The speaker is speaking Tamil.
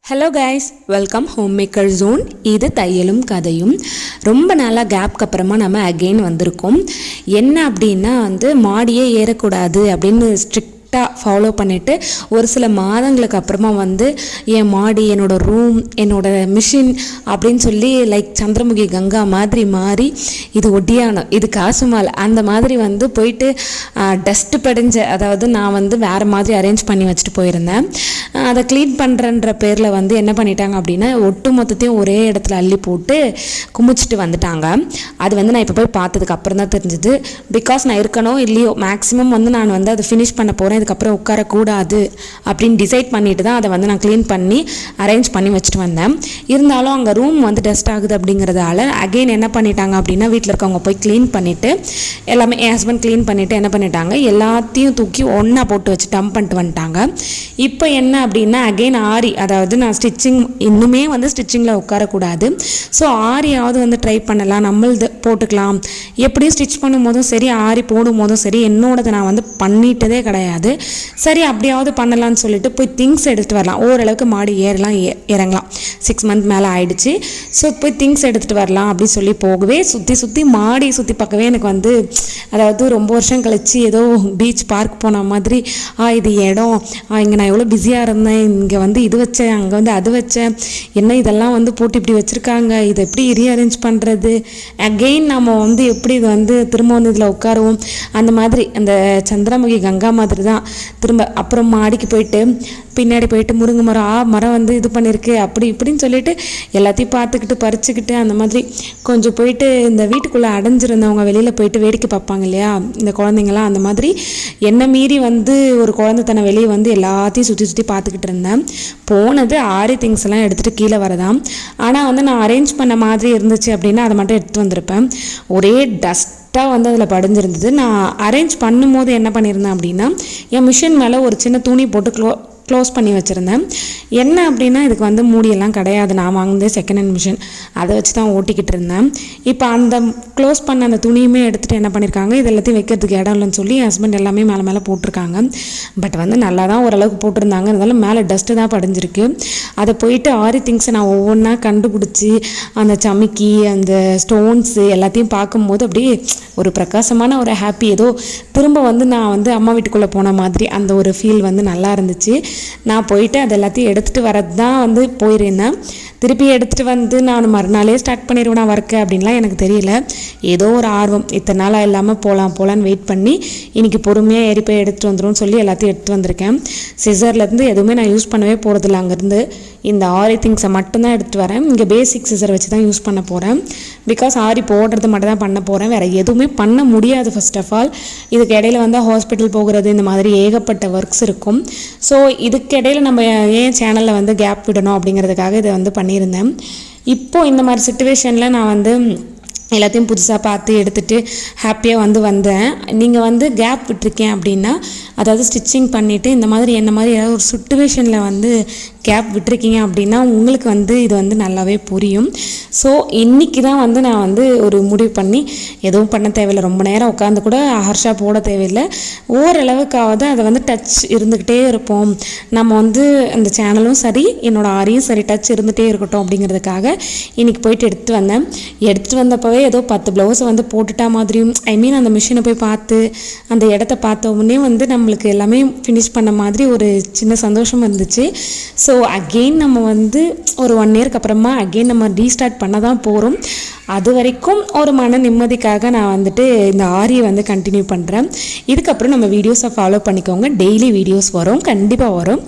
Hello guys, welcome home maker zone. இது தையலும் கதையும். ரொம்ப நாளாக கேப்க்கு அப்புறமா நம்ம அகெயின் வந்திருக்கோம். என்ன அப்படின்னா மாடியே ஏறக்கூடாது அப்படின்னு ஸ்ட்ரிக்டாக ஃபாலோ பண்ணிவிட்டு ஒரு சில மாதங்களுக்கு அப்புறமா என் மாடி, என்னோடய ரூம், என்னோடய மிஷின் அப்படின்னு சொல்லி லைக் சந்திரமுகி கங்கா மாதிரி மாறி இது ஒட்டியானம், இது காசுமால் அந்த மாதிரி போயிட்டு டஸ்ட்டு படிஞ்ச, அதாவது நான் வேறு மாதிரி அரேஞ்ச் பண்ணி வச்சுட்டு போயிருந்தேன். அதை க்ளீன் பண்ணுறன்ற பேரில் என்ன பண்ணிட்டாங்க அப்படின்னா ஒட்டு மொத்தத்தையும் ஒரே இடத்துல அள்ளி போட்டு குமிச்சிட்டு வந்துட்டாங்க. அது நான் இப்போ போய் பார்த்ததுக்கு அப்புறம் தான் தெரிஞ்சுது. பிகாஸ் நான் இருக்கணும் இல்லையோ மேக்ஸிமம் நான் அதை ஃபினிஷ் பண்ண போகிறேன், இதுக்கப்புறம் உட்காரக்கூடாது அப்படின்னு டிசைட் பண்ணிட்டு தான் அதை நான் க்ளீன் பண்ணி அரேஞ்ச் பண்ணி வச்சுட்டு வந்தேன். இருந்தாலும் அங்கே ரூம் டஸ்ட் ஆகுது அப்படிங்கிறதால அகெயின் என்ன பண்ணிட்டாங்க அப்படின்னா வீட்டில் இருக்கவங்க போய் க்ளீன் பண்ணிவிட்டு எல்லாமே என் ஹஸ்பண்ட் க்ளீன் பண்ணிவிட்டு என்ன பண்ணிட்டாங்க, எல்லாத்தையும் தூக்கி ஒன்றா போட்டு வச்சு டம்ப் பண்ணிட்டு வந்துட்டாங்க. இப்போ என்ன அப்படின்னா அகெயின் ஆரி, அதாவது நான் ஸ்டிச்சிங் இன்னுமே ஸ்டிச்சிங்கில் உட்காரக்கூடாது. ஸோ ஆரியாவது ட்ரை பண்ணலாம், நம்மளது போட்டுக்கலாம். எப்படியும் ஸ்டிச் பண்ணும் போதும் சரி, ஆரி போடும் போதும் சரி, என்னோடதை நான் பண்ணிட்டதே கிடையாது. சரி அப்படியாவது பண்ணலான்னு சொல்லிட்டு போய் திங்ஸ் எடுத்துகிட்டு வரலாம். ஓரளவுக்கு மாடி ஏறலாம் இறங்கலாம். 6 மந்த் மேலே ஆயிடுச்சு. ஸோ போய் திங்ஸ் எடுத்துகிட்டு வரலாம் அப்படின்னு சொல்லி போகவே சுற்றி மாடி சுற்றி பார்க்கவே எனக்கு அதாவது ரொம்ப வருஷம் கழிச்சு ஏதோ பீச் பார்க் போன மாதிரி இது இடம், இங்கே நான் எவ்வளோ பிஸியாக இருந்தேன், இங்கே இது வச்சேன், அங்கே அது வச்சேன், என்ன இதெல்லாம் போட்டு இப்படி வச்சுருக்காங்க, இதை எப்படி ரீஅரேஞ்ச் பண்ணுறது, அகெயின் நம்ம எப்படி இது திரும்ப இதில் உட்காருவோம், அந்த மாதிரி அந்த சந்திரமுகி கங்கா மாதிரி தான். திரும்ப அப்புறம் மாடிக்கு போயிட்டு பின்னாடி போயிட்டு முருங்கை மரம் இது பண்ணியிருக்கு அப்படி இப்படின்னு சொல்லிட்டு எல்லாத்தையும் பார்த்துக்கிட்டு பறிச்சுக்கிட்டு அந்த மாதிரி கொஞ்சம் போயிட்டு இந்த வீட்டுக்குள்ளே அடைஞ்சிருந்தவங்க வெளியில் போயிட்டு வேடிக்கை பார்ப்பாங்க இல்லையா இந்த குழந்தைங்களாம், அந்த மாதிரி என்னை மீறி ஒரு குழந்தை தன்னை வெளியே எல்லாத்தையும் சுற்றி பார்த்துக்கிட்டு இருந்தேன். போனது ஆரி திங்ஸ் எல்லாம் எடுத்துகிட்டு கீழே வரதான். ஆனால் நான் அரேஞ்ச் பண்ண மாதிரி இருந்துச்சு அப்படின்னா அதை மட்டும் எடுத்துகிட்டு வந்திருப்பேன். ஒரே டஸ்ட்டாக அதில் படிஞ்சிருந்தது. நான் அரேஞ்ச் பண்ணும்போது என்ன பண்ணியிருந்தேன் அப்படின்னா என் மிஷின் மேலே ஒரு சின்ன துணி போட்டு க்ளோஸ் பண்ணி வச்சுருந்தேன். என்ன அப்படின்னா இதுக்கு மூடியெல்லாம் கிடையாது, நான் வாங்கினது செகண்ட் ஹேண்ட் மிஷின், அதை வச்சு தான் ஓட்டிக்கிட்டு இருந்தேன். இப்போ அந்த க்ளோஸ் பண்ண அந்த துணியுமே எடுத்துகிட்டு என்ன பண்ணியிருக்காங்க, இது எல்லாத்தையும் வைக்கிறதுக்கு இடம் இல்லைன்னு சொல்லி என் ஹஸ்பண்ட் எல்லாமே மேலே போட்டிருக்காங்க. பட் நல்லா தான் ஓரளவுக்கு போட்டிருந்தாங்க, இருந்தாலும் மேலே டஸ்ட்டு தான் படிஞ்சிருக்கு. அதை போயிட்டு ஆரி திங்ஸை நான் ஒவ்வொன்றா கண்டுபிடிச்சி அந்த சமிக்கி அந்த ஸ்டோன்ஸு எல்லாத்தையும் பார்க்கும்போது அப்படியே ஒரு பிரகாசமான ஒரு ஹாப்பி, ஏதோ திரும்ப நான் அம்மா வீட்டுக்குள்ளே போன மாதிரி அந்த ஒரு ஃபீல் நல்லா இருந்துச்சு. நான் போயிட்டு அது எல்லாத்தையும் எடுத்துகிட்டு வரது தான் போயிருந்தேன். திருப்பி எடுத்துகிட்டு நான் மறுநாளே ஸ்டார்ட் பண்ணிடுவேன் ஒர்க்கு அப்படின்லாம் எனக்கு தெரியல. ஏதோ ஒரு ஆர்வம், இத்தனை நாளாக இல்லாமல் போகலான்னு வெயிட் பண்ணி இன்றைக்கி பொறுமையாக ஏறி போய் எடுத்துகிட்டு வந்துடும் சொல்லி எல்லாத்தையும் எடுத்துகிட்டு வந்திருக்கேன். சிசர்லேருந்து எதுவுமே நான் யூஸ் பண்ணவே போகிறதில்ல. அங்கேருந்து இந்த ஆரி திங்ஸை மட்டும்தான் எடுத்துகிட்டு வரேன். இங்கே பேசிக் சிசர் வச்சு தான் யூஸ் பண்ண போகிறேன். பிகாஸ் ஆரி போடுறது மட்டும் தான் பண்ண போகிறேன், வேறு எதுவுமே பண்ண முடியாது. ஃபர்ஸ்ட் ஆஃப் ஆல் இதுக்கு இடையில ஹாஸ்பிட்டல் போகிறது இந்த மாதிரி ஏகப்பட்ட ஒர்க்ஸ் இருக்கும். ஸோ இதுக்கு இடையில நம்ம ஏன் சேனலில் கேப் விடணும் அப்படிங்கிறதுக்காக இதை பண்ணியிருந்தேன். இப்போது இந்த மாதிரி சிச்சுவேஷனில் நான் எல்லாத்தையும் புதுசாக பார்த்து எடுத்துகிட்டு ஹாப்பியாக வந்தேன். நீங்கள் கேப் விட்டுருக்கேன் அப்படின்னா, அதாவது ஸ்டிச்சிங் பண்ணிவிட்டு இந்த மாதிரி என்ன மாதிரி ஏதாவது ஒரு சுச்சுவேஷனில் கேப் விட்டுருக்கீங்க அப்படின்னா உங்களுக்கு இது நல்லாவே புரியும். ஸோ இன்றைக்கி தான் நான் ஒரு முடிவு பண்ணி எதுவும் பண்ண தேவையில்லை, ரொம்ப நேரம் உட்காந்து கூட ஹர்ஷா போட தேவையில்லை, ஓரளவுக்காவது அதை டச் இருந்துக்கிட்டே இருப்போம், நம்ம அந்த சேனலும் சரி என்னோடய ஆரியும் சரி டச் இருந்துகிட்டே இருக்கட்டும் அப்படிங்கிறதுக்காக இன்றைக்கி போயிட்டு எடுத்துகிட்டு வந்தப்போவே ஏதோ 10 ப்ளவுஸை போட்டுட்டா மாதிரியும், ஐ மீன் அந்த மிஷினை போய் பார்த்து அந்த இடத்த பார்த்த உடனே நம்மளுக்கு எல்லாமே ஃபினிஷ் பண்ண மாதிரி ஒரு சின்ன சந்தோஷம் இருந்துச்சு. ஸோ அகெயின் நம்ம ஒரு 1 இயர்க்கு அப்புறமா அகெயின் நம்ம ரீஸ்டார்ட் பண்ண தான் போகிறோம். அது வரைக்கும் ஒரு மன நிம்மதிக்காக நான் இந்த ஆரியை கண்டினியூ பண்ணுறேன். இதுக்கப்புறம் நம்ம வீடியோஸை ஃபாலோ பண்ணிக்கோங்க. டெய்லி வீடியோஸ் வரும், கண்டிப்பாக வரும்.